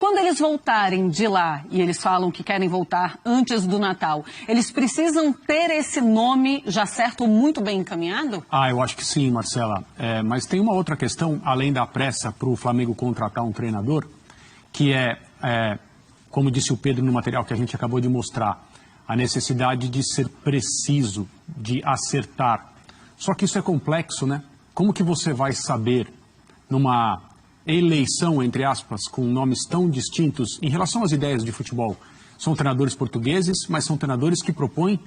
Quando eles voltarem de lá, e eles falam que querem voltar antes do Natal, eles precisam ter esse nome já certo, muito bem encaminhado? Eu acho que sim, Marcela. Mas tem uma outra questão, além da pressa para o Flamengo contratar um treinador, que como disse o Pedro no material que a gente acabou de mostrar, a necessidade de ser preciso, de acertar. Só que isso é complexo, né? Como que você vai saber, numa eleição, entre aspas, com nomes tão distintos, em relação às ideias de futebol? São treinadores portugueses, mas são treinadores que propõem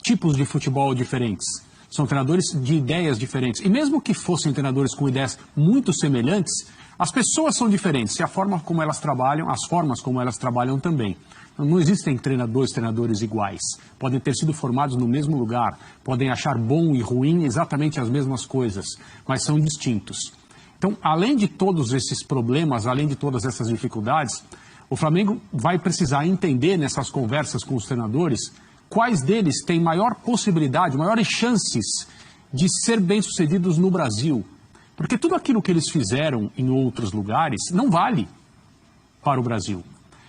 tipos de futebol diferentes. São treinadores de ideias diferentes. E mesmo que fossem treinadores com ideias muito semelhantes, as pessoas são diferentes. E a forma como elas trabalham, as formas como elas trabalham também. Não existem treinadores iguais. Podem ter sido formados no mesmo lugar, podem achar bom e ruim exatamente as mesmas coisas, mas são distintos. Então, além de todos esses problemas, além de todas essas dificuldades, o Flamengo vai precisar entender nessas conversas com os treinadores quais deles têm maior possibilidade, maiores chances de ser bem-sucedidos no Brasil. Porque tudo aquilo que eles fizeram em outros lugares não vale para o Brasil.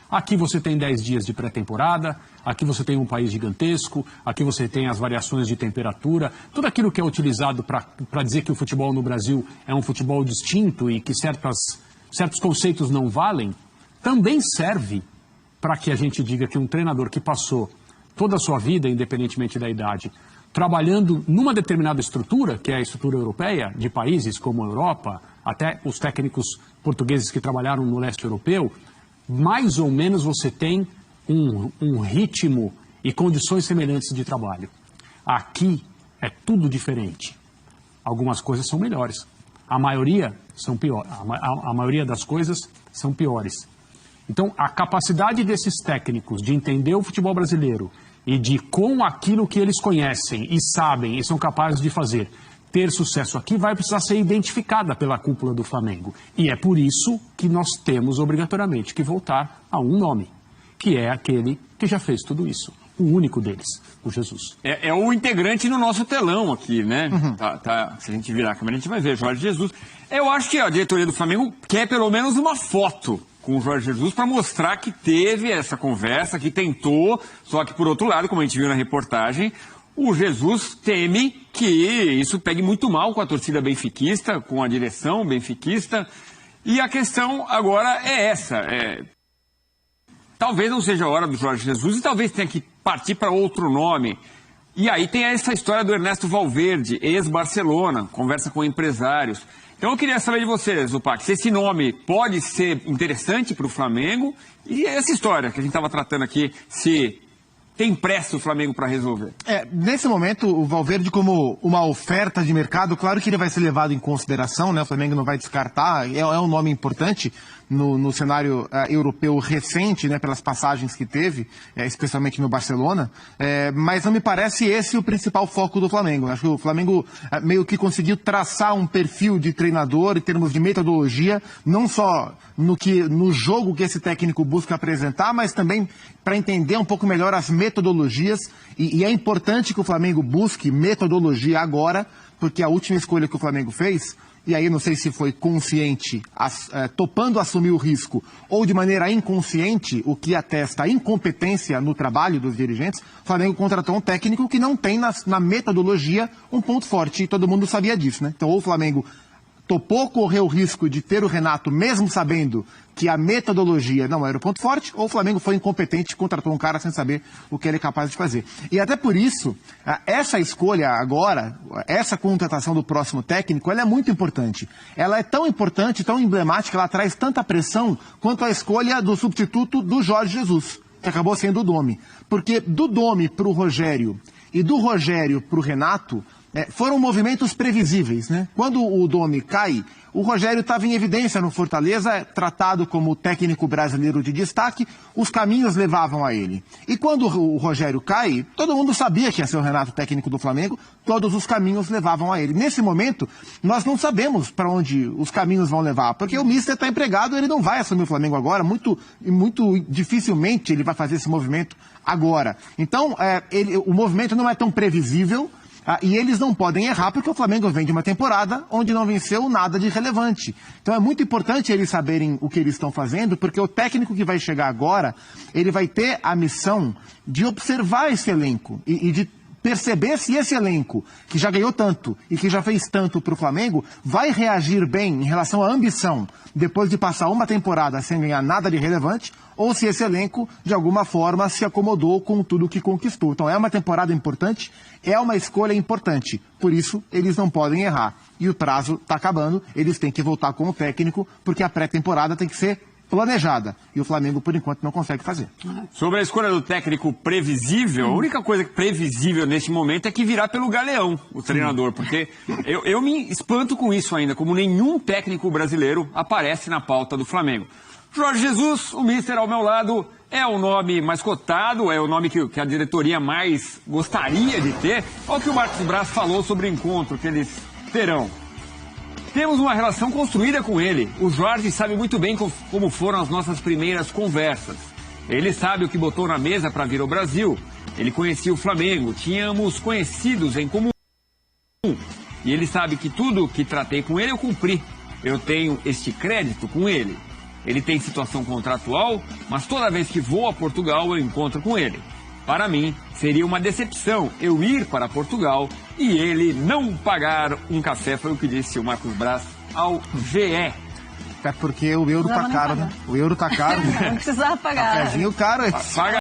Aqui você tem 10 dias de pré-temporada, aqui você tem um país gigantesco, aqui você tem as variações de temperatura, tudo aquilo que é utilizado para dizer que o futebol no Brasil é um futebol distinto e que certos conceitos não valem, também serve para que a gente diga que um treinador que passou toda a sua vida, independentemente da idade, trabalhando numa determinada estrutura, que é a estrutura europeia, de países como a Europa, até os técnicos portugueses que trabalharam no leste europeu, mais ou menos você tem um ritmo e condições semelhantes de trabalho. Aqui é tudo diferente. Algumas coisas são melhores. A maioria são piores. A maioria das coisas são piores. Então, a capacidade desses técnicos de entender o futebol brasileiro e de, com aquilo que eles conhecem e sabem e são capazes de fazer, ter sucesso aqui, vai precisar ser identificada pela cúpula do Flamengo. E é por isso que nós temos obrigatoriamente que voltar a um nome, que é aquele que já fez tudo isso. O único deles, o Jesus. É o integrante no nosso telão aqui, né? Se a gente virar a câmera, a gente vai ver Jorge Jesus. Eu acho que a diretoria do Flamengo quer pelo menos uma foto com o Jorge Jesus para mostrar que teve essa conversa, que tentou, só que por outro lado, como a gente viu na reportagem, o Jesus teme que isso pegue muito mal com a torcida benfiquista, com a direção benfiquista. E a questão agora é essa. Talvez não seja a hora do Jorge Jesus e talvez tenha que partir para outro nome. E aí tem essa história do Ernesto Valverde, ex-Barcelona, conversa com empresários. Então eu queria saber de você, Zupac, se esse nome pode ser interessante para o Flamengo e essa história que a gente estava tratando aqui, se tem pressa o Flamengo para resolver? Nesse momento, o Valverde como uma oferta de mercado, claro que ele vai ser levado em consideração, né? O Flamengo não vai descartar, é um nome importante no cenário europeu recente, né? Pelas passagens que teve, especialmente no Barcelona, mas não me parece esse o principal foco do Flamengo. Acho que o Flamengo meio que conseguiu traçar um perfil de treinador em termos de metodologia, não só no jogo que esse técnico busca apresentar, mas também para entender um pouco melhor as metodologias, e é importante que o Flamengo busque metodologia agora, porque a última escolha que o Flamengo fez, e aí não sei se foi consciente, topando assumir o risco, ou de maneira inconsciente, o que atesta a incompetência no trabalho dos dirigentes, o Flamengo contratou um técnico que não tem na metodologia um ponto forte, e todo mundo sabia disso, né? Então ou o Flamengo topou correr o risco de ter o Renato, mesmo sabendo que a metodologia não era o ponto forte, ou o Flamengo foi incompetente e contratou um cara sem saber o que ele é capaz de fazer. E até por isso, essa escolha agora, essa contratação do próximo técnico, ela é muito importante. Ela é tão importante, tão emblemática, ela traz tanta pressão quanto a escolha do substituto do Jorge Jesus, que acabou sendo o Domi. Porque do Domi para o Rogério e do Rogério para o Renato, foram movimentos previsíveis, né? Quando o Domi cai, o Rogério estava em evidência no Fortaleza, tratado como técnico brasileiro de destaque, os caminhos levavam a ele. E quando o Rogério cai, todo mundo sabia que ia ser o Renato técnico do Flamengo, todos os caminhos levavam a ele. Nesse momento, nós não sabemos para onde os caminhos vão levar, porque o Mister está empregado, ele não vai assumir o Flamengo agora, muito dificilmente ele vai fazer esse movimento agora. Então, o movimento não é tão previsível. E eles não podem errar porque o Flamengo vem de uma temporada onde não venceu nada de relevante. Então é muito importante eles saberem o que eles estão fazendo, porque o técnico que vai chegar agora, ele vai ter a missão de observar esse elenco e de perceber se esse elenco, que já ganhou tanto e que já fez tanto para o Flamengo, vai reagir bem em relação à ambição depois de passar uma temporada sem ganhar nada de relevante, ou se esse elenco, de alguma forma, se acomodou com tudo que conquistou. Então é uma temporada importante, é uma escolha importante. Por isso, eles não podem errar. E o prazo está acabando, eles têm que voltar com o técnico, porque a pré-temporada tem que ser planejada. E o Flamengo, por enquanto, não consegue fazer. Sobre a escolha do técnico previsível, a única coisa previsível neste momento é que virá pelo Galeão, o treinador, porque eu me espanto com isso ainda, como nenhum técnico brasileiro aparece na pauta do Flamengo. Jorge Jesus, o míster ao meu lado, é o nome mais cotado, é o nome que a diretoria mais gostaria de ter. Olha o que o Marcos Braz falou sobre o encontro que eles terão. Temos uma relação construída com ele. O Jorge sabe muito bem como foram as nossas primeiras conversas. Ele sabe o que botou na mesa para vir ao Brasil. Ele conhecia o Flamengo, tínhamos conhecidos em comum. E ele sabe que tudo que tratei com ele eu cumpri. Eu tenho este crédito com ele. Ele tem situação contratual, mas toda vez que vou a Portugal eu encontro com ele. Para mim, seria uma decepção eu ir para Portugal e ele não pagar um café, foi o que disse o Marcos Braz ao GE. Até porque o euro tá caro, né? O euro tá caro. Não precisava pagar. Cafézinho caro. Paga